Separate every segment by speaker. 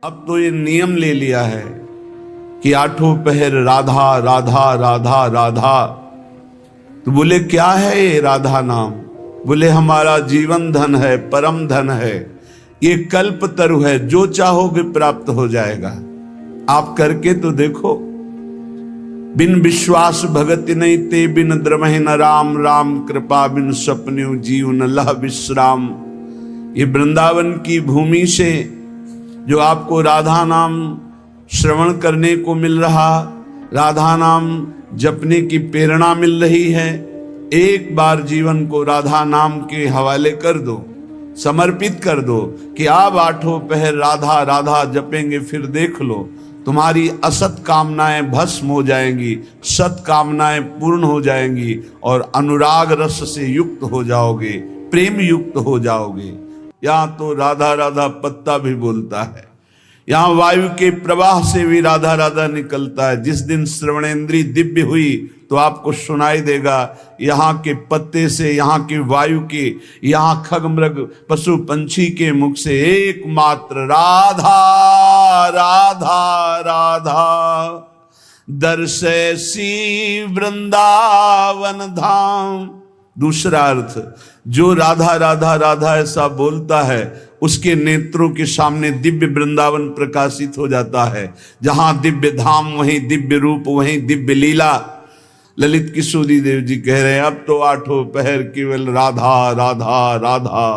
Speaker 1: अब तो ये नियम ले लिया है कि आठों पहर राधा राधा राधा राधा। तो बोले क्या है ये राधा नाम? बोले हमारा जीवन धन है, परम धन है, ये कल्प तरु है, जो चाहोगे प्राप्त हो जाएगा। आप करके तो देखो। बिन विश्वास भगति नहीं ते बिन द्रमहि न राम, राम कृपा बिन सपन्यु जीव न लह विश्राम। ये वृंदावन की भूमि से जो आपको राधा नाम श्रवण करने को मिल रहा, राधा नाम जपने की प्रेरणा मिल रही है, एक बार जीवन को राधा नाम के हवाले कर दो, समर्पित कर दो कि आप आठों पहर राधा राधा जपेंगे, फिर देख लो तुम्हारी असत कामनाएं भस्म हो जाएंगी, सत कामनाएं पूर्ण हो जाएंगी और अनुराग रस से युक्त हो जाओगे, प्रेम युक्त हो जाओगे। यहां तो राधा राधा पत्ता भी बोलता है, यहां वायु के प्रवाह से भी राधा राधा निकलता है। जिस दिन श्रवणेंद्री दिव्य हुई तो आपको सुनाई देगा यहाँ के पत्ते से, यहाँ के वायु के, यहाँ खग मृग पशु पंछी के मुख से एकमात्र राधा राधा राधा। दर्शैसी वृंदावन धाम। दूसरा अर्थ, जो राधा राधा राधा ऐसा बोलता है उसके नेत्रों के सामने दिव्य वृंदावन प्रकाशित हो जाता है। जहां दिव्य धाम वहीं दिव्य रूप, वहीं दिव्य लीला। ललित किशोरी देव जी कह रहे हैं अब तो आठों पहर केवल राधा राधा राधा।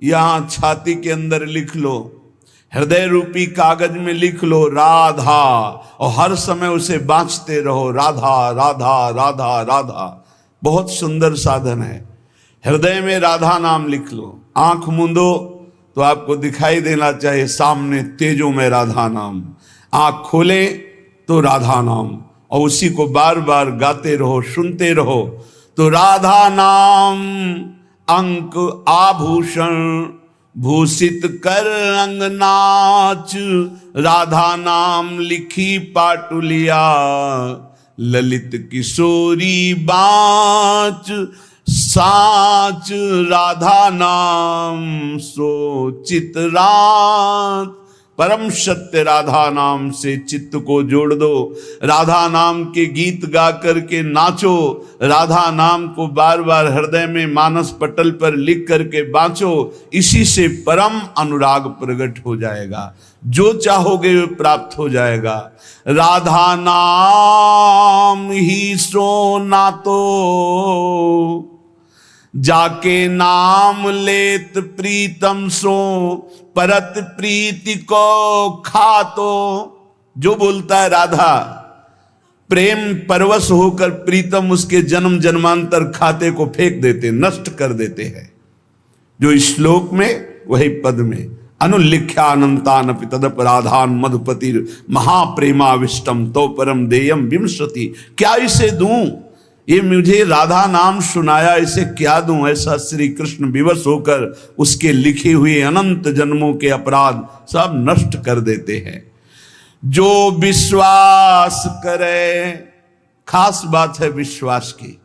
Speaker 1: यहां छाती के अंदर लिख लो, हृदय रूपी कागज में लिख लो राधा, और हर समय उसे बांचते रहो, राधा राधा राधा राधा। बहुत सुंदर साधन है। हृदय में राधा नाम लिख लो, आंख मूंदो तो आपको दिखाई देना चाहिए सामने तेजों में राधा नाम, आंख खोले तो राधा नाम, और उसी को बार बार गाते रहो, सुनते रहो। तो राधा नाम अंक आभूषण भूषित कर अंगनाच, राधा नाम लिखी पाटुलिया ललित किशोरी बाच। साच राधा नाम सो चितरात। परम सत्य राधा नाम से चित्त को जोड़ दो, राधा नाम के गीत गा करके नाचो, राधा नाम को बार बार हृदय में मानस पटल पर लिख करके बांचो। इसी से परम अनुराग प्रकट हो जाएगा, जो चाहोगे वो प्राप्त हो जाएगा। राधा नाम ही सो नातो, जाके नाम लेत प्रीतम सो, परत प्रीति को खातो। जो बोलता है राधा, प्रेम परवश होकर प्रीतम उसके जन्म जन्मांतर खाते को फेंक देते, नष्ट कर देते हैं। जो श्लोक में वही पद में, अनुलिख्या अनंतान तदप राधान मधुपति महाप्रेमाविष्टम तो परम देयम विमसति। क्या इसे दूं? ये मुझे राधा नाम सुनाया, इसे क्या दूं? ऐसा श्री कृष्ण विवश होकर उसके लिखे हुए अनंत जन्मों के अपराध सब नष्ट कर देते हैं। जो विश्वास करे, खास बात है विश्वास की।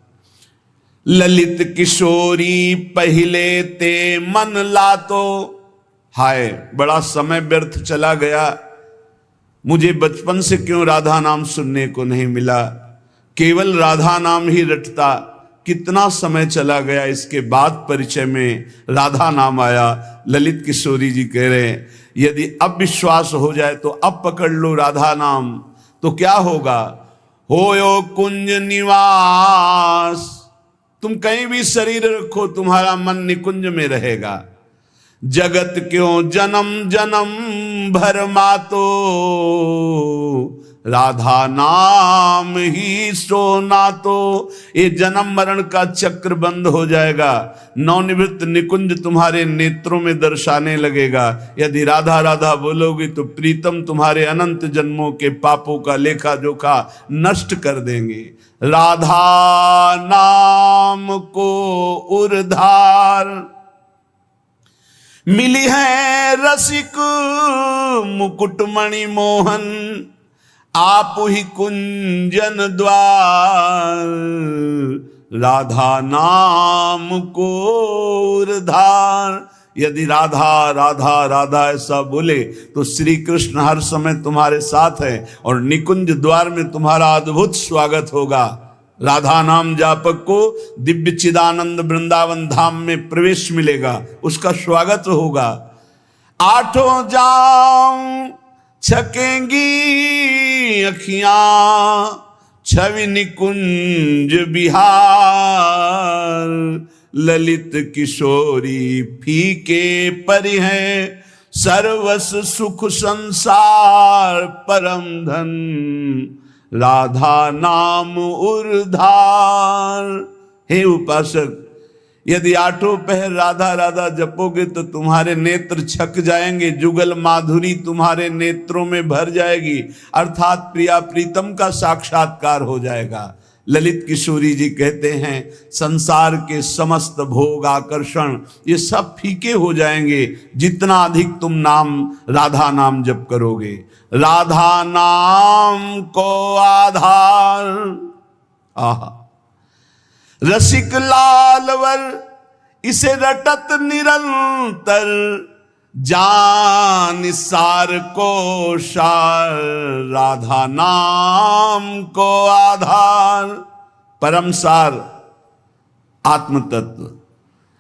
Speaker 1: ललित किशोरी पहले ते मन लातो। हाय बड़ा समय व्यर्थ चला गया, मुझे बचपन से क्यों राधा नाम सुनने को नहीं मिला, केवल राधा नाम ही रटता। कितना समय चला गया, इसके बाद परिचय में राधा नाम आया। ललित किशोरी जी कह रहे हैं यदि अब विश्वास हो जाए तो अब पकड़ लो राधा नाम, तो क्या होगा? होयो कुंज निवास। तुम कहीं भी शरीर रखो, तुम्हारा मन निकुंज में रहेगा। जगत क्यों जन्म जन्म भर मातो, राधा नाम ही सोना तो। ये जन्म मरण का चक्र बंद हो जाएगा, नवनिवृत्त निकुंज तुम्हारे नेत्रों में दर्शाने लगेगा। यदि राधा राधा बोलोगे तो प्रीतम तुम्हारे अनंत जन्मों के पापों का लेखा जोखा नष्ट कर देंगे। राधा नाम को उर्धार मिली है रसिक मुकुटमणि मोहन, आप ही कुंजन द्वार। राधा नाम को उर्धार। यदि राधा राधा राधा ऐसा बोले तो श्री कृष्ण हर समय तुम्हारे साथ है और निकुंज द्वार में तुम्हारा अद्भुत स्वागत होगा। राधा नाम जापक को दिव्य चिदानंद वृंदावन धाम में प्रवेश मिलेगा, उसका स्वागत होगा। आठों जाम छकेंगी अखियां छवि निकुंज बिहार, ललित किशोरी फीके परि हैं सर्वस सुख संसार, परम धन राधा नाम उर्धार। हे उपासक, यदि आठों पहर राधा राधा जपोगे तो तुम्हारे नेत्र छक जाएंगे, जुगल माधुरी तुम्हारे नेत्रों में भर जाएगी, अर्थात प्रिया प्रीतम का साक्षात्कार हो जाएगा। ललित किशोरी जी कहते हैं संसार के समस्त भोग आकर्षण ये सब फीके हो जाएंगे जितना अधिक तुम नाम राधा नाम जप करोगे। राधा नाम को आधार, आहा रसिक लालवर इसे रटत निरंतर, जान सार को सार राधा नाम को आधार। परम सार आत्म तत्व,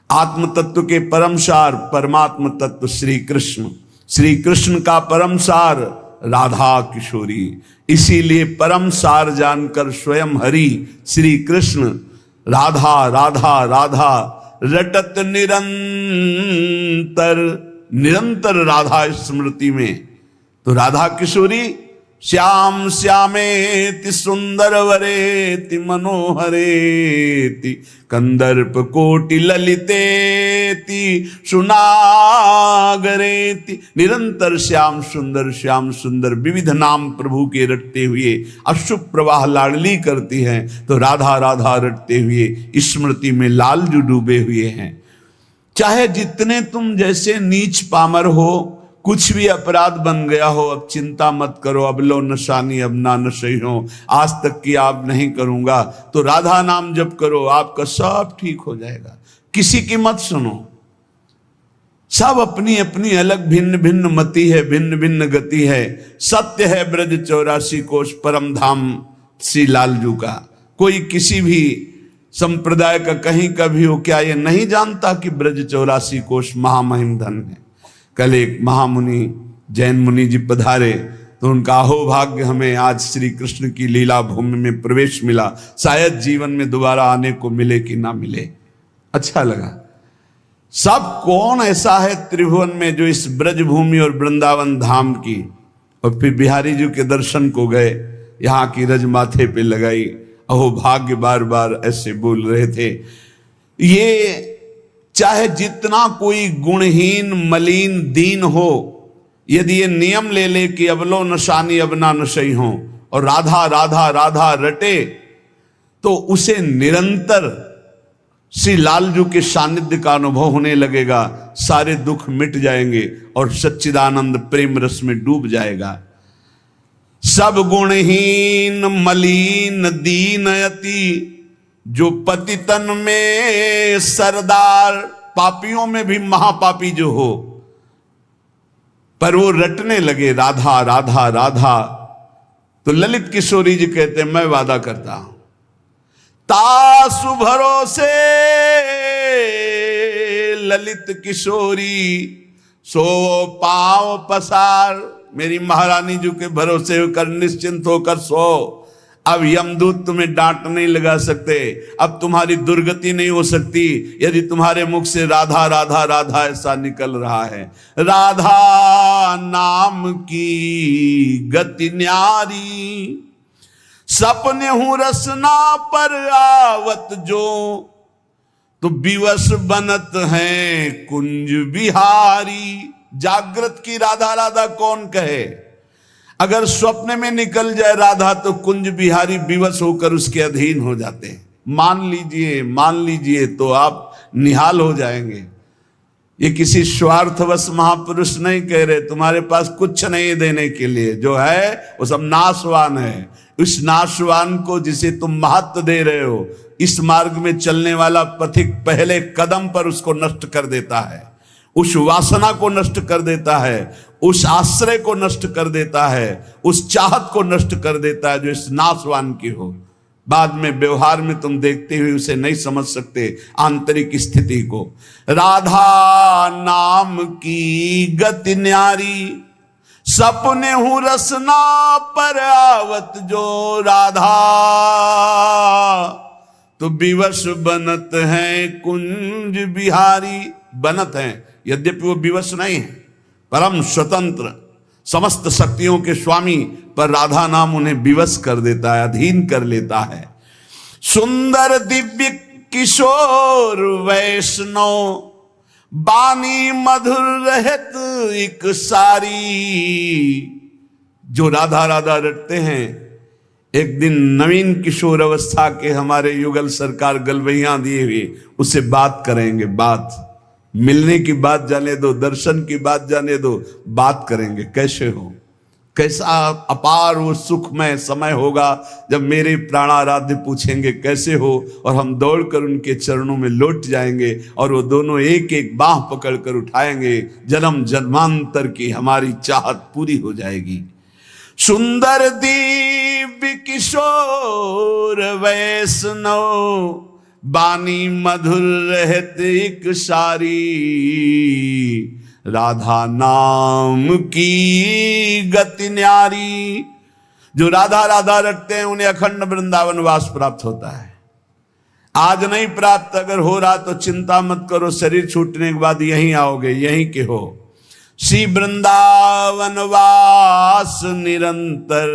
Speaker 1: आत्म तत्व के परम सार परमात्म तत्व श्री कृष्ण, श्री कृष्ण का परम सार राधा किशोरी। इसीलिए परम सार जानकर स्वयं हरि श्री कृष्ण राधा राधा राधा रटत निरंतर, निरंतर राधा स्मृति में। तो राधा किशोरी श्याम श्यामेति सुंदर वरेति मनोहरेति, कंदर्प कोटि ललितेति सुनागरेति। निरंतर श्याम सुंदर विविध नाम प्रभु के रटते हुए अशुभ प्रवाह लाडली करती हैं, तो राधा राधा रटते हुए स्मृति में लालजू डूबे हुए हैं। चाहे जितने तुम जैसे नीच पामर हो, कुछ भी अपराध बन गया हो, अब चिंता मत करो, अब लो नशानी अब ना नशई हो, आज तक की आप नहीं करूंगा, तो राधा नाम जप करो, आपका सब ठीक हो जाएगा। किसी की मत सुनो, सब अपनी अपनी अलग भिन्न भिन्न मति है, भिन्न भिन्न गति है। सत्य है ब्रज 84 कोश परम धाम श्री लालजू का। कोई किसी भी संप्रदाय का कहीं का भी हो, क्या ये नहीं जानता कि ब्रज 84 कोश महामहिम धन है। कल एक महामुनि जैन मुनि जी पधारे तो उनका अहोभाग्य हमें आज श्री कृष्ण की लीला भूमि में प्रवेश मिला, शायद जीवन में दोबारा आने को मिले कि ना मिले। अच्छा लगा। सब कौन ऐसा है त्रिभुवन में जो इस ब्रज भूमि और वृंदावन धाम की, और फिर बिहारी जी के दर्शन को गए, यहाँ की रज माथे पे लगाई, अहोभाग्य बार बार ऐसे बोल रहे थे। ये चाहे जितना कोई गुणहीन मलिन दीन हो, यदि ये नियम ले ले कि अब लो नशानी अब ना नशई हो और राधा राधा राधा रटे, तो उसे निरंतर श्री लालजू के सानिध्य का अनुभव होने लगेगा, सारे दुख मिट जाएंगे और सच्चिदानंद प्रेम रस में डूब जाएगा। सब गुणहीन मलिन दीन यति, जो पतितन में सरदार, पापियों में भी महापापी जो हो, पर वो रटने लगे राधा राधा राधा, तो ललित किशोरी जी कहते हैं मैं वादा करता हूं तासु भरोसे ललित किशोरी सो पांव पसार। मेरी महारानी जी के भरोसे होकर निश्चिंत होकर सो। अब यमदूत तुम्हें डांट नहीं लगा सकते, अब तुम्हारी दुर्गति नहीं हो सकती यदि तुम्हारे मुख से राधा राधा राधा ऐसा निकल रहा है। राधा नाम की गति न्यारी, सपने हूं रसना पर आवत जो, तो विवश बनत हैं कुंज बिहारी। जागृत की राधा राधा कौन कहे, अगर स्वप्न में निकल जाए राधा तो कुंज बिहारी विवश होकर उसके अधीन हो जाते हैं। मान लीजिए तो आप निहाल हो जाएंगे। ये किसी स्वार्थवश महापुरुष नहीं कह रहे, तुम्हारे पास कुछ नहीं देने के लिए, जो है वो सब नाशवान है। उस नाशवान को जिसे तुम महत्व दे रहे हो, इस मार्ग में चलने वाला पथिक पहले कदम पर उसको नष्ट कर देता है। उस वासना को नष्ट कर देता है, उस आश्रय को नष्ट कर देता है, उस चाहत को नष्ट कर देता है जो इस नाशवान की हो। बाद में व्यवहार में तुम देखते हुए उसे नहीं समझ सकते आंतरिक स्थिति को। राधा नाम की गति न्यारी, सपने हूं रसना पर आवत जो राधा, तो विवश बनत है कुंज बिहारी। बनत हैं, यद्यपि वो विवश नहीं है, परम स्वतंत्र समस्त शक्तियों के स्वामी, पर राधा नाम उन्हें विवश कर देता है, अधीन कर लेता है। सुंदर दिव्य किशोर वैष्णव, बानी मधुर रहत एक सारी। जो राधा राधा रटते हैं, एक दिन नवीन किशोर अवस्था के हमारे युगल सरकार गलवैया दिए हुए उससे बात करेंगे। बात मिलने की बात जाने दो, दर्शन की बात जाने दो, बात करेंगे कैसे हो, कैसा अपार वो सुखमय समय होगा जब मेरे प्राणाराध्य पूछेंगे कैसे हो, और हम दौड़कर उनके चरणों में लौट जाएंगे और वो दोनों एक एक बाह पकड़कर उठाएंगे। जन्म जन्मांतर की हमारी चाहत पूरी हो जाएगी। सुंदर दिव्य किशोर वैष्णव, बानी मधुर रहत एक सारी। राधा नाम की गति न्यारी। जो राधा राधा रखते हैं उन्हें अखंड वृंदावन वास प्राप्त होता है। आज नहीं प्राप्त, अगर हो रहा तो चिंता मत करो, शरीर छूटने के बाद यहीं आओगे, यहीं के हो। श्री वृंदावन वास निरंतर,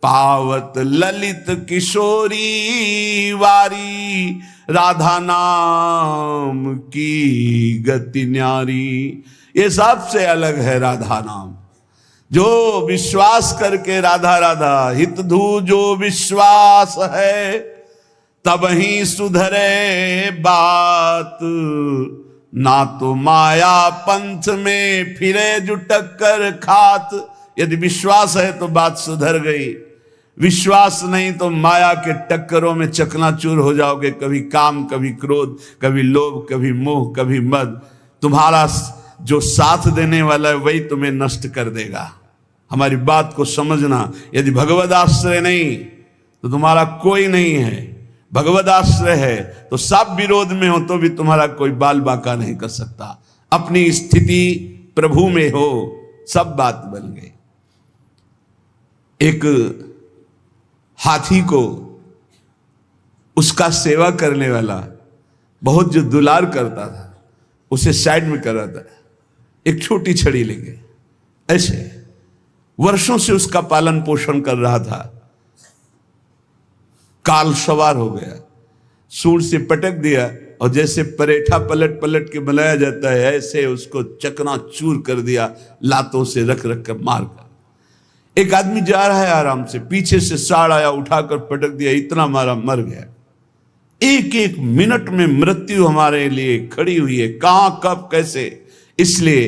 Speaker 1: पावत ललित किशोरी वारी। राधा नाम की गति न्यारी। ये सबसे अलग है राधा नाम। जो विश्वास करके राधा राधा हित धू जो विश्वास है, तब ही सुधरे बात। ना तो माया पंथ में फिरे जो टक्कर खात। यदि विश्वास है तो बात सुधर गई, विश्वास नहीं तो माया के टक्करों में चकनाचूर हो जाओगे। कभी काम, कभी क्रोध, कभी लोभ, कभी मोह, कभी मद। तुम्हारा जो साथ देने वाला है वही तुम्हें नष्ट कर देगा। हमारी बात को समझना। यदि भगवद आश्रय नहीं तो तुम्हारा कोई नहीं है, भगवद आश्रय है तो सब विरोध में हो तो भी तुम्हारा कोई बाल बाका नहीं कर सकता। अपनी स्थिति प्रभु में हो, सब बात बन गई। एक हाथी को उसका सेवा करने वाला बहुत जो दुलार करता था, उसे साइड में कर रहा था, एक छोटी छड़ी लेके ऐसे वर्षों से उसका पालन पोषण कर रहा था। काल सवार हो गया, सूंड से पटक दिया और जैसे परेठा पलट पलट के बनाया जाता है ऐसे उसको चकनाचूर कर दिया, लातों से रख रख कर मार कर। एक आदमी जा रहा है आराम से, पीछे से साड़ आया, उठाकर पटक दिया, इतना मारा, मर गया। एक एक मिनट में मृत्यु हमारे लिए खड़ी हुई है, कहां कब कैसे। इसलिए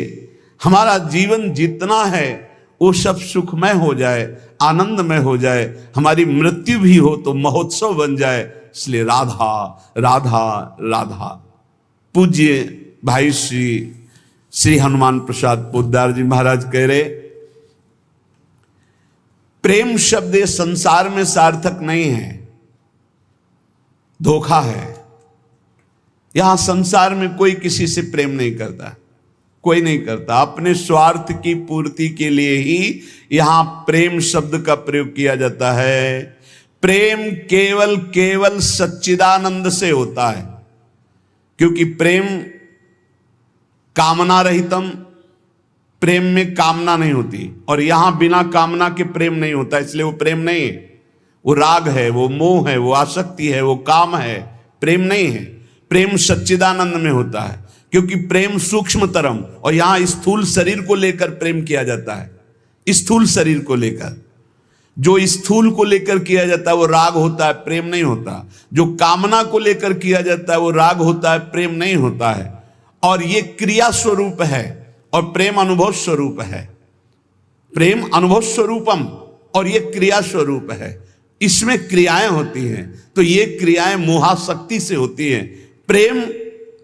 Speaker 1: हमारा जीवन जितना है वो सब सुखमय हो जाए, आनंदमय हो जाए, हमारी मृत्यु भी हो तो महोत्सव बन जाए। इसलिए राधा राधा राधा। पूज्य भाई श्री हनुमान प्रसाद पोद्दार जी महाराज कह रहे, प्रेम शब्द ये संसार में सार्थक नहीं है, धोखा है। यहां संसार में कोई किसी से प्रेम नहीं करता, कोई नहीं करता। अपने स्वार्थ की पूर्ति के लिए ही यहां प्रेम शब्द का प्रयोग किया जाता है। प्रेम केवल केवल सच्चिदानंद से होता है, क्योंकि प्रेम कामना रहितम, प्रेम में कामना नहीं होती, और यहां बिना कामना के प्रेम नहीं होता, इसलिए वो प्रेम नहीं है। वो राग है, वो मोह है, वो आसक्ति है, वो काम है, प्रेम नहीं है। प्रेम सच्चिदानंद में होता है, क्योंकि प्रेम सूक्ष्मतरम, और यहां स्थूल शरीर को लेकर प्रेम किया जाता है। स्थूल शरीर को लेकर, जो स्थूल को लेकर किया जाता है वो राग होता है, प्रेम नहीं होता। जो कामना को लेकर किया जाता है वो राग होता है, प्रेम नहीं होता है। और ये क्रिया स्वरूप है और प्रेम अनुभव स्वरूप है। प्रेम अनुभव स्वरूपम और ये क्रिया स्वरूप है, इसमें क्रियाएं होती हैं। तो ये क्रियाएं मोहाशक्ति से होती हैं। प्रेम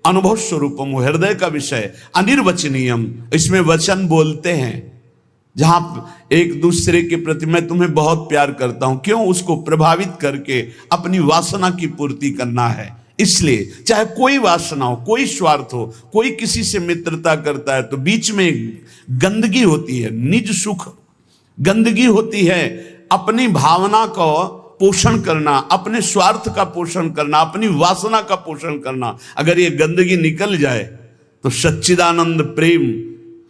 Speaker 1: अनुभव स्वरूपम, हृदय का विषय, अनिर्वचनीयम, इसमें वचन बोलते हैं। जहां एक दूसरे के प्रति मैं तुम्हें बहुत प्यार करता हूं, क्यों? उसको प्रभावित करके अपनी वासना की पूर्ति करना है। इसलिए चाहे कोई वासना हो, कोई स्वार्थ हो, कोई किसी से मित्रता करता है तो बीच में गंदगी होती है, निज सुख गंदगी होती है। अपनी भावना को पोषण करना, अपने स्वार्थ का पोषण करना, अपनी वासना का पोषण करना, अगर ये गंदगी निकल जाए तो सच्चिदानंद प्रेम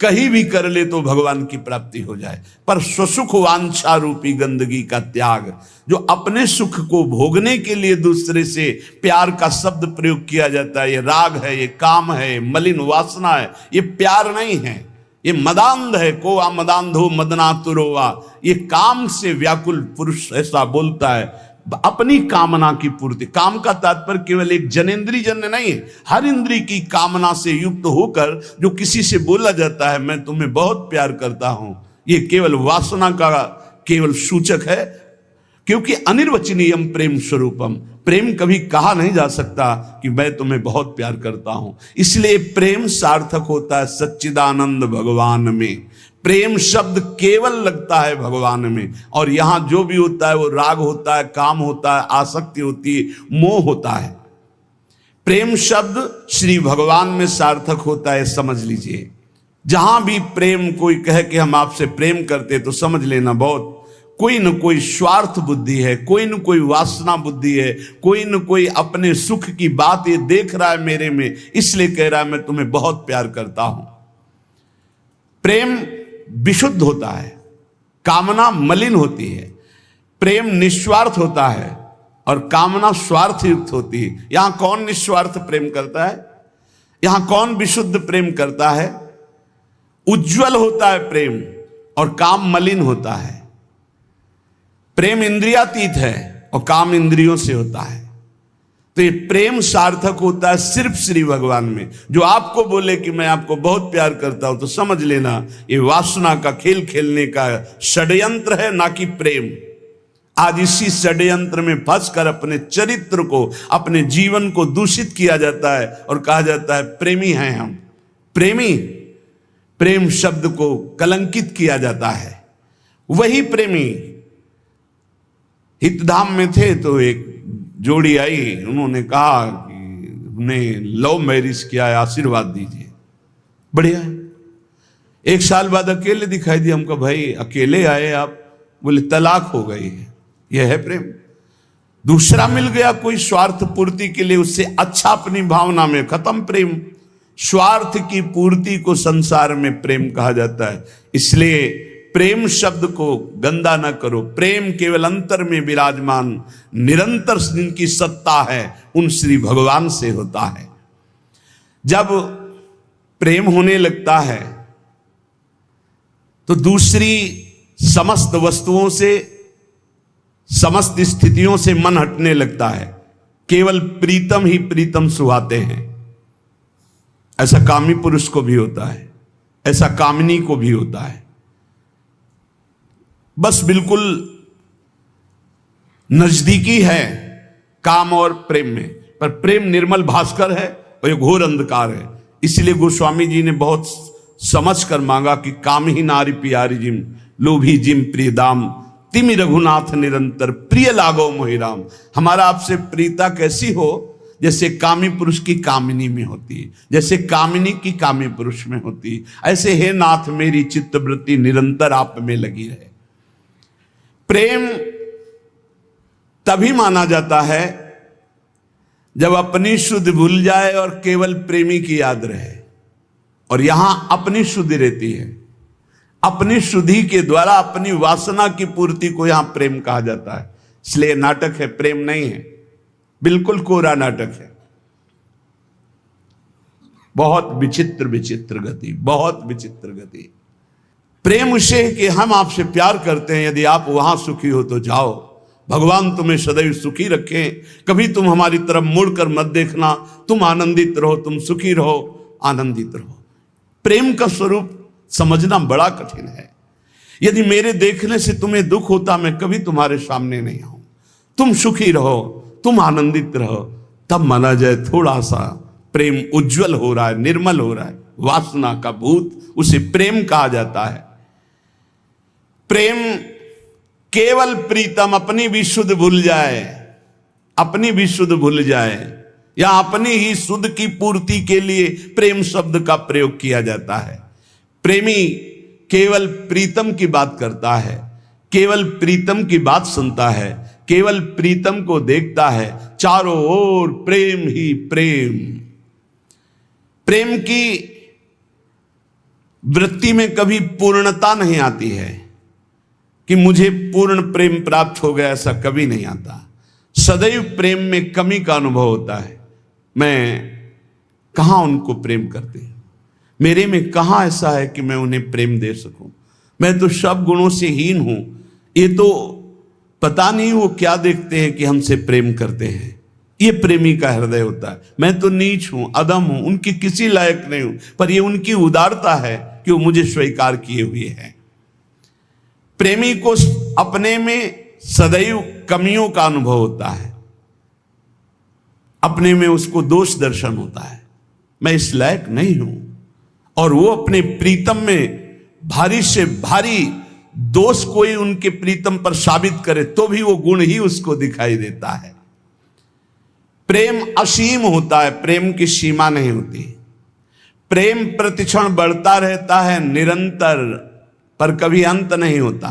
Speaker 1: कहीं भी कर ले तो भगवान की प्राप्ति हो जाए। पर स्वसुख वांछा रूपी गंदगी का त्याग, जो अपने सुख को भोगने के लिए दूसरे से प्यार का शब्द प्रयोग किया जाता है, ये राग है, ये काम है, ये मलिन वासना है, ये प्यार नहीं है, ये मदांध है। कोवा मदांधो मदनातुरोवा, ये काम से व्याकुल पुरुष ऐसा बोलता है। अपनी कामना की पूर्ति, काम का तात्पर्य केवल एक जनेंद्री जन्य नहीं है, हर इंद्री की कामना से युक्त होकर जो किसी से बोला जाता है मैं तुम्हें बहुत प्यार करता हूं, ये केवल वासना का केवल सूचक है। क्योंकि अनिर्वचनीयम प्रेम स्वरूपम, प्रेम कभी कहा नहीं जा सकता कि मैं तुम्हें बहुत प्यार करता हूं। इसलिए प्रेम सार्थक होता है सच्चिदानंद भगवान में। प्रेम शब्द केवल लगता है भगवान में, और यहां जो भी होता है वो राग होता है, काम होता है, आसक्ति होती है, मोह होता है। प्रेम शब्द श्री भगवान में सार्थक होता है, समझ लीजिए। जहां भी प्रेम कोई कहे कि हम आपसे प्रेम करते, तो समझ लेना बहुत कोई न कोई स्वार्थ बुद्धि है, कोई न कोई वासना बुद्धि है, कोई न कोई अपने सुख की बात ये देख रहा है मेरे में, इसलिए कह रहा है मैं तुम्हें बहुत प्यार करता हूं। प्रेम विशुद्ध होता है, कामना मलिन होती है। प्रेम निस्वार्थ होता है और कामना स्वार्थ युक्त होती है। यहां कौन निस्वार्थ प्रेम करता है? यहां कौन विशुद्ध प्रेम करता है? उज्जवल होता है प्रेम और काम मलिन होता है। प्रेम इंद्रियातीत है और काम इंद्रियों से होता है। तो ये प्रेम सार्थक होता है सिर्फ श्री भगवान में। जो आपको बोले कि मैं आपको बहुत प्यार करता हूं, तो समझ लेना ये वासना का खेल खेलने का षड्यंत्र है, ना कि प्रेम। आज इसी षड्यंत्र में फंसकर अपने चरित्र को, अपने जीवन को दूषित किया जाता है और कहा जाता है प्रेमी हैं हम। प्रेमी, प्रेम शब्द को कलंकित किया जाता है। वही प्रेमी हितधाम में थे तो एक जोड़ी आई, उन्होंने कहा कि उन्हें लव मैरिज किया है, आशीर्वाद दीजिए। बढ़िया है। एक साल बाद अकेले दिखाई दिया हमको, भाई अकेले आए आप? बोले तलाक हो गई है। यह है प्रेम। दूसरा मिल गया कोई स्वार्थ पूर्ति के लिए, उससे अच्छा अपनी भावना में, खत्म प्रेम। स्वार्थ की पूर्ति को संसार में प्रेम कहा जाता है। इसलिए प्रेम शब्द को गंदा न करो। प्रेम केवल अंतर में विराजमान निरंतर जिनकी सत्ता है उन श्री भगवान से होता है। जब प्रेम होने लगता है तो दूसरी समस्त वस्तुओं से, समस्त स्थितियों से मन हटने लगता है। केवल प्रीतम ही प्रीतम सुहाते हैं। ऐसा कामी पुरुष को भी होता है, ऐसा कामिनी को भी होता है। बस बिल्कुल नजदीकी है काम और प्रेम में, पर प्रेम निर्मल भास्कर है और ये घोर अंधकार है। इसलिए गोस्वामी जी ने बहुत समझ कर मांगा कि काम ही नारी प्यारी जिम, लोभी जिम प्रिय दाम, तिमि रघुनाथ निरंतर प्रिय लागो मोहिराम। हमारा आपसे प्रीता कैसी हो? जैसे कामी पुरुष की कामिनी में होती है, जैसे कामिनी की कामी पुरुष में होती है, ऐसे हे नाथ मेरी चित्तवृत्ति निरंतर आप में लगी रहे। प्रेम तभी माना जाता है जब अपनी शुद्धि भूल जाए और केवल प्रेमी की याद रहे। और यहां अपनी शुद्धि रहती है। अपनी शुद्धि के द्वारा अपनी वासना की पूर्ति को यहां प्रेम कहा जाता है। इसलिए नाटक है, प्रेम नहीं है, बिल्कुल कोरा नाटक है। बहुत विचित्र विचित्र गति, बहुत विचित्र गति। प्रेम उसे कि हम आपसे प्यार करते हैं, यदि आप वहां सुखी हो तो जाओ, भगवान तुम्हें सदैव सुखी रखें, कभी तुम हमारी तरफ मुड़कर मत देखना, तुम आनंदित रहो, तुम सुखी रहो, आनंदित रहो। प्रेम का स्वरूप समझना बड़ा कठिन है। यदि मेरे देखने से तुम्हें दुख होता, मैं कभी तुम्हारे सामने नहीं आऊं। तुम सुखी रहो, तुम आनंदित रहो, तब माना जाए थोड़ा सा प्रेम उज्जवल हो रहा है, निर्मल हो रहा है, वासना का भूत, उसे प्रेम कहा जाता है। प्रेम केवल प्रीतम अपनी भी शुद्ध भूल जाए, अपनी भी शुद्ध भूल जाए, या अपनी ही शुद्ध की पूर्ति के लिए प्रेम शब्द का प्रयोग किया जाता है। प्रेमी केवल प्रीतम की बात करता है, केवल प्रीतम की बात सुनता है, केवल प्रीतम को देखता है, चारों ओर प्रेम ही प्रेम। प्रेम की वृत्ति में कभी पूर्णता नहीं आती है कि मुझे पूर्ण प्रेम प्राप्त हो गया, ऐसा कभी नहीं आता। सदैव प्रेम में कमी का अनुभव होता है। मैं कहां उनको प्रेम करती हूं, मेरे में कहां ऐसा है कि मैं उन्हें प्रेम दे सकूं। मैं तो सब गुणों से हीन हूं, ये तो पता नहीं वो क्या देखते हैं कि हमसे प्रेम करते हैं। ये प्रेमी का हृदय होता है। मैं तो नीच हूं, अदम हूं, उनकी किसी लायक नहीं हूं, पर ये उनकी उदारता है कि वो मुझे स्वीकार किए हुए हैं। प्रेमी को अपने में सदैव कमियों का अनुभव होता है, अपने में उसको दोष दर्शन होता है, मैं इस लायक नहीं हूं। और वो अपने प्रीतम में भारी से भारी दोष कोई उनके प्रीतम पर साबित करे तो भी वो गुण ही उसको दिखाई देता है। प्रेम असीम होता है, प्रेम की सीमा नहीं होती। प्रेम प्रतिक्षण बढ़ता रहता है निरंतर, पर कभी अंत नहीं होता।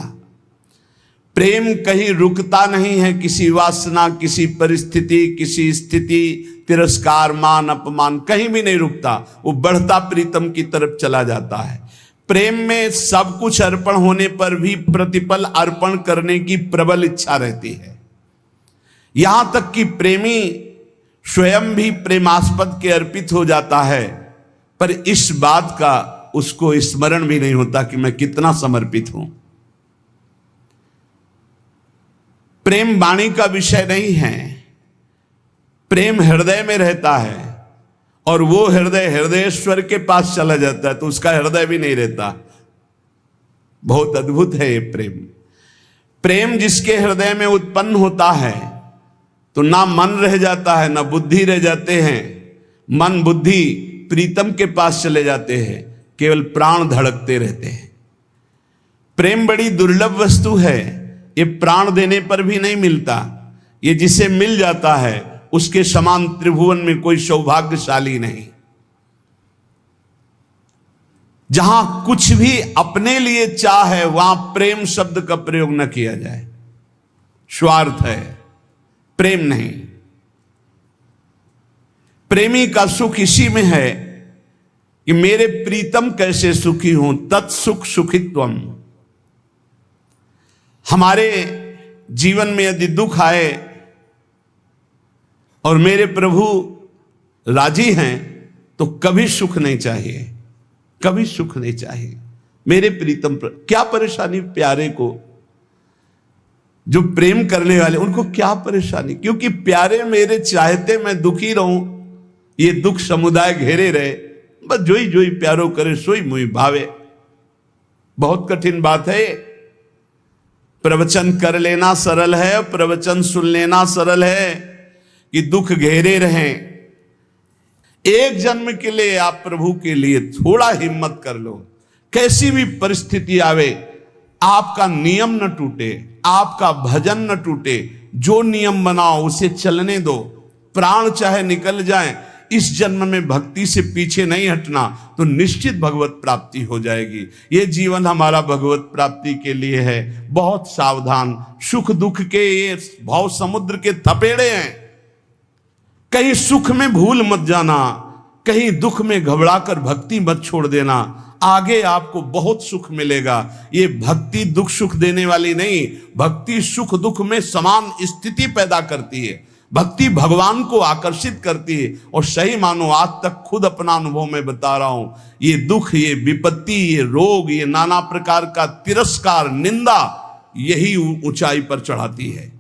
Speaker 1: प्रेम कहीं रुकता नहीं है, किसी वासना, किसी परिस्थिति, किसी स्थिति, तिरस्कार, मान, अपमान, कहीं भी नहीं रुकता। वो बढ़ता प्रीतम की तरफ चला जाता है। प्रेम में सब कुछ अर्पण होने पर भी प्रतिपल अर्पण करने की प्रबल इच्छा रहती है। यहां तक कि प्रेमी स्वयं भी प्रेमास्पद के अर्पित हो जाता है, पर इस बात का उसको स्मरण भी नहीं होता कि मैं कितना समर्पित हूं। प्रेम वाणी का विषय नहीं है, प्रेम हृदय में रहता है, और वो हृदय हृदयेश्वर के पास चला जाता है तो उसका हृदय भी नहीं रहता। बहुत अद्भुत है ये प्रेम। प्रेम जिसके हृदय में उत्पन्न होता है तो ना मन रह जाता है, ना बुद्धि रह जाते हैं। मन बुद्धि प्रीतम के पास चले जाते हैं, केवल प्राण धड़कते रहते हैं। प्रेम बड़ी दुर्लभ वस्तु है, ये प्राण देने पर भी नहीं मिलता। ये जिसे मिल जाता है उसके समान त्रिभुवन में कोई सौभाग्यशाली नहीं। जहां कुछ भी अपने लिए चाह है वहां प्रेम शब्द का प्रयोग न किया जाए। स्वार्थ है, प्रेम नहीं। प्रेमी का सुख इसी में है कि मेरे प्रीतम कैसे सुखी हों, तत्सुख सुखित्वम। हमारे जीवन में यदि दुख आए और मेरे प्रभु राजी हैं तो कभी सुख नहीं चाहिए, कभी सुख नहीं चाहिए। मेरे प्रीतम पर क्या परेशानी, प्यारे को जो प्रेम करने वाले उनको क्या परेशानी, क्योंकि प्यारे मेरे चाहते मैं दुखी रहूं, ये दुख समुदाय घेरे रहे, बस जोई जोई प्यारो करे सोई मुई भावे। बहुत कठिन बात है। प्रवचन कर लेना सरल है, प्रवचन सुन लेना सरल है, कि दुख घेरे रहें। एक जन्म के लिए आप प्रभु के लिए थोड़ा हिम्मत कर लो। कैसी भी परिस्थिति आवे, आपका नियम न टूटे, आपका भजन न टूटे। जो नियम बनाओ उसे चलने दो, प्राण चाहे निकल जाए, इस जन्म में भक्ति से पीछे नहीं हटना, तो निश्चित भगवत प्राप्ति हो जाएगी। ये जीवन हमारा भगवत प्राप्ति के लिए है। बहुत सावधान, सुख दुख के ये भाव समुद्र के थपेड़े हैं। कहीं सुख में भूल मत जाना, कहीं दुख में घबराकर भक्ति मत छोड़ देना। आगे आपको बहुत सुख मिलेगा। ये भक्ति दुख सुख देने वाली नहीं, भक्ति सुख दुख में समान स्थिति पैदा करती है। भक्ति भगवान को आकर्षित करती है। और सही मानो, आज तक खुद अपना अनुभव में बता रहा हूं, ये दुख, ये विपत्ति, ये रोग, ये नाना प्रकार का तिरस्कार, निंदा, यही ऊंचाई पर चढ़ाती है,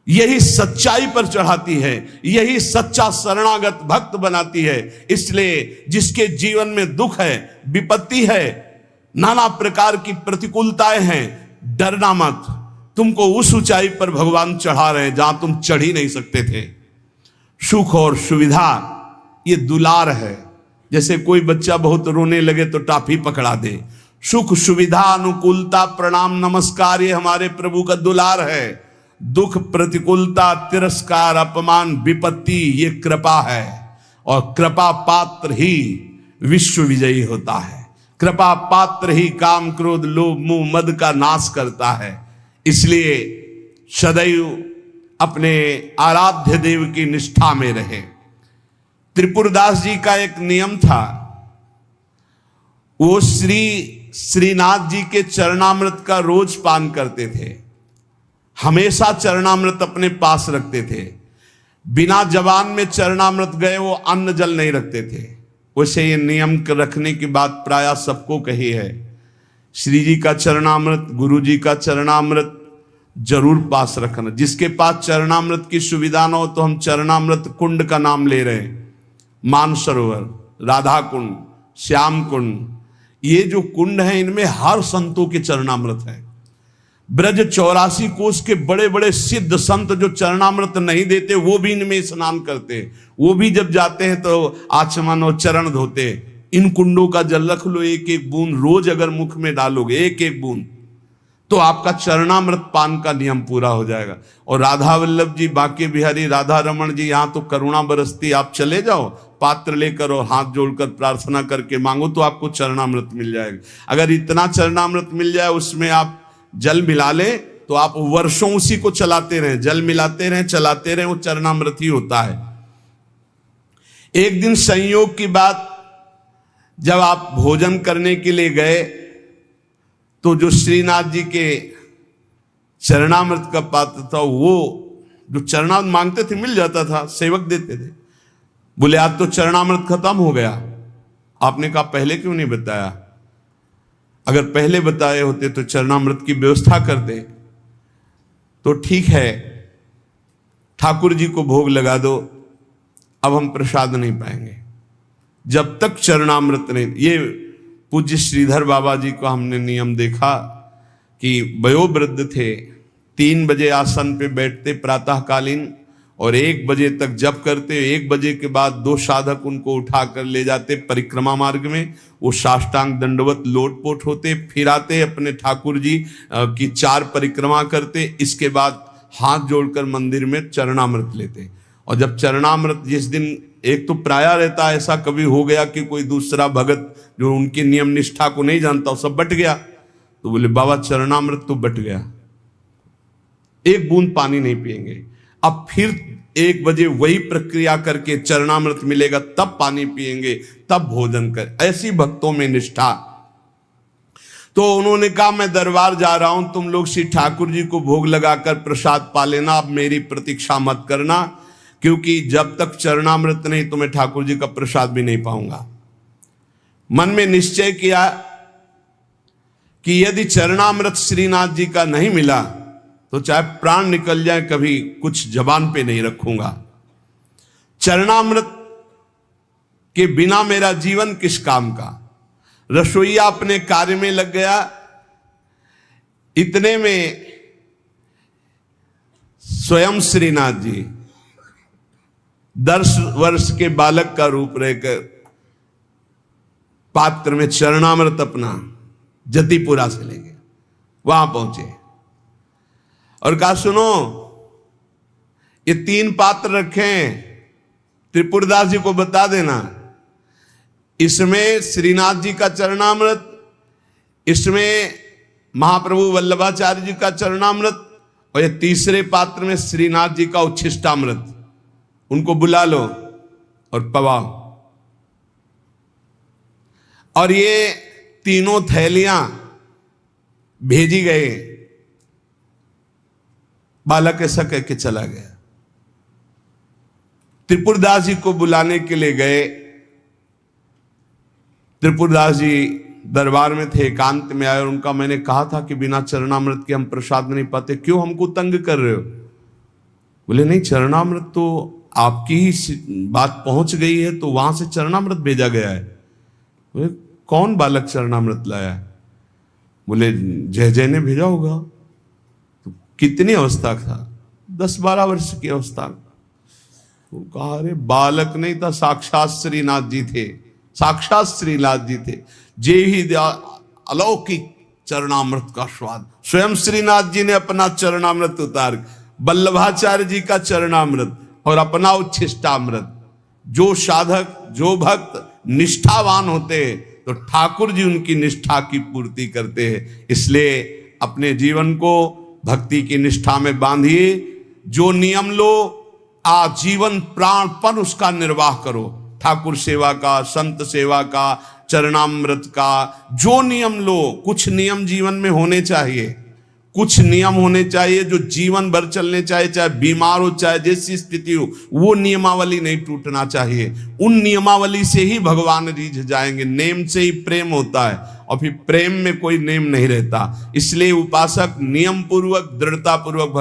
Speaker 1: यही सच्चाई पर चढ़ाती है, यही सच्चा शरणागत भक्त बनाती है। इसलिए जिसके जीवन में दुख है, विपत्ति है, नाना प्रकार की प्रतिकूलताएं हैं, डरना मत। तुमको उस ऊंचाई पर भगवान चढ़ा रहे हैं जहां तुम चढ़ ही नहीं सकते थे। सुख और सुविधा ये दुलार है। जैसे कोई बच्चा बहुत रोने लगे तो टाफी पकड़ा दे। सुख सुविधा अनुकूलता प्रणाम नमस्कार ये हमारे प्रभु का दुलार है। दुख प्रतिकूलता तिरस्कार अपमान विपत्ति ये कृपा है। और कृपा पात्र ही विश्व विजयी होता है। कृपा पात्र ही काम क्रोध लोभ मोह मद का नाश करता है। इसलिए सदैव अपने आराध्य देव की निष्ठा में रहे। त्रिपुरदास जी का एक नियम था, वो श्रीनाथ जी के चरणामृत का रोज पान करते थे। हमेशा चरणामृत अपने पास रखते थे। बिना जबान में चरणामृत गए वो अन्न जल नहीं रखते थे। वैसे ये नियम रखने की बात प्रायः सबको कही है। श्री जी का चरणामृत गुरु जी का चरणामृत जरूर पास रखना। जिसके पास चरणामृत की सुविधा न हो तो हम चरणामृत कुंड का नाम ले रहे हैं। मानसरोवर, राधा कुंड, श्याम कुंड, ये जो कुंड है इनमें हर संतों के चरणामृत है। ब्रज 84 कोस के बड़े बड़े सिद्ध संत जो चरणामृत नहीं देते वो भी इनमें स्नान करते। वो भी जब जाते हैं तो आचमन और चरण धोते। इन कुंडों का जल रख लो, एक एक बूंद रोज अगर मुख में डालोगे एक एक बूंद तो आपका चरणामृत पान का नियम पूरा हो जाएगा। और राधा वल्लभ जी, बांके बिहारी राधा रमन जी, यहाँ तो करुणा बरसती। आप चले जाओ पात्र लेकर और हाथ जोड़कर प्रार्थना करके मांगो तो आपको चरणामृत मिल जाएगा। अगर इतना चरणामृत मिल जाए उसमें आप जल मिला ले तो आप वर्षों उसी को चलाते रहें, जल मिलाते रहें चलाते रहें, वो चरणामृत ही होता है। एक दिन संयोग की बात, जब आप भोजन करने के लिए गए तो जो श्रीनाथ जी के चरणामृत का पात्र था वो जो चरणामृत मांगते थे मिल जाता था, सेवक देते थे। बोले आज तो चरणामृत खत्म हो गया। आपने कहा पहले क्यों नहीं बताया? अगर पहले बताए होते तो चरणामृत की व्यवस्था करते तो ठीक है, ठाकुर जी को भोग लगा दो, अब हम प्रसाद नहीं पाएंगे जब तक चरणामृत नहीं। ये पूज्य श्रीधर बाबा जी को हमने नियम देखा कि वयोवृद्ध थे, 3 बजे आसन पे बैठते प्रातःकालीन और 1 बजे तक जप करते। 1 बजे के बाद 2 साधक उनको उठाकर ले जाते परिक्रमा मार्ग में। वो साष्टांग दंडवत लोटपोट होते, फिर आते अपने ठाकुर जी की 4 परिक्रमा करते। इसके बाद हाथ जोड़कर मंदिर में चरणामृत लेते। और जब चरणामृत जिस दिन, एक तो प्रायः रहता है ऐसा कभी हो गया कि कोई दूसरा भगत जो उनकी नियम निष्ठा को नहीं जानता सब बट गया, तो बोले बाबा चरणामृत तो बट गया, 1 बूंद पानी नहीं पिएंगे। अब फिर 1 बजे वही प्रक्रिया करके चरणामृत मिलेगा तब पानी पिएंगे, तब भोजन कर। ऐसी भक्तों में निष्ठा। तो उन्होंने कहा मैं दरबार जा रहा हूं, तुम लोग श्री ठाकुर जी को भोग लगाकर प्रसाद पा लेना, अब मेरी प्रतीक्षा मत करना, क्योंकि जब तक चरणामृत नहीं तो मैं ठाकुर जी का प्रसाद भी नहीं पाऊंगा। मन में निश्चय किया कि यदि चरणामृत श्रीनाथ जी का नहीं मिला तो चाहे प्राण निकल जाए कभी कुछ जबान पे नहीं रखूंगा। चरणामृत के बिना मेरा जीवन किस काम का। रसोईया अपने कार्य में लग गया। इतने में स्वयं श्रीनाथ जी 10 वर्ष के बालक का रूप रहकर पात्र में चरणामृत अपना जतिपुरा से लेंगे वहां पहुंचे और कहा सुनो ये 3 पात्र रखे हैं, त्रिपुरदास जी को बता देना, इसमें श्रीनाथ जी का चरणामृत, इसमें महाप्रभु वल्लभाचार्य जी का चरणामृत और ये तीसरे पात्र में श्रीनाथ जी का उच्छिष्टामृत। उनको बुला लो और पवाओ। और ये तीनों थैलियां भेजी गए। बालक ऐसा कह के चला गया। त्रिपुरदास जी को बुलाने के लिए गए। त्रिपुरदास जी दरबार में थे, एकांत में आए और उनका मैंने कहा था कि बिना चरणामृत के हम प्रसाद नहीं पाते, क्यों हमको तंग कर रहे हो? बोले नहीं, चरणामृत तो आपकी ही बात पहुंच गई है तो वहां से चरणामृत भेजा गया है। बोले कौन बालक चरणामृत लाया? बोले जय जय ने भेजा होगा। तो कितनी अवस्था था? 10-12 वर्ष की अवस्था। वो कहा अरे बालक नहीं था, साक्षात श्रीनाथ जी थे, साक्षात श्रीनाथ जी थे। जे ही अलौकिक चरणामृत का स्वाद, स्वयं श्रीनाथ जी ने अपना चरणामृत उतार, वल्लभाचार्य जी का चरणामृत और अपना उच्छिष्टामृत। जो साधक, जो भक्त निष्ठावान होते हैं तो ठाकुर जी उनकी निष्ठा की पूर्ति करते हैं। इसलिए अपने जीवन को भक्ति की निष्ठा में बांधिए। जो नियम लो, आजीवन प्राणपण उसका निर्वाह करो। ठाकुर सेवा का, संत सेवा का, चरणामृत का जो नियम लो, कुछ नियम जीवन में होने चाहिए, कुछ नियम होने चाहिए जो जीवन भर चलने चाहिए, चाहे बीमार हो चाहे जैसी स्थिति हो, वो नियमावली नहीं टूटना चाहिए। उन नियमावली से ही भगवान रीझ जाएंगे। नेम से ही प्रेम होता है और फिर प्रेम में कोई नेम नहीं रहता। इसलिए उपासक नियम पूर्वक, दृढ़ता पूर्वक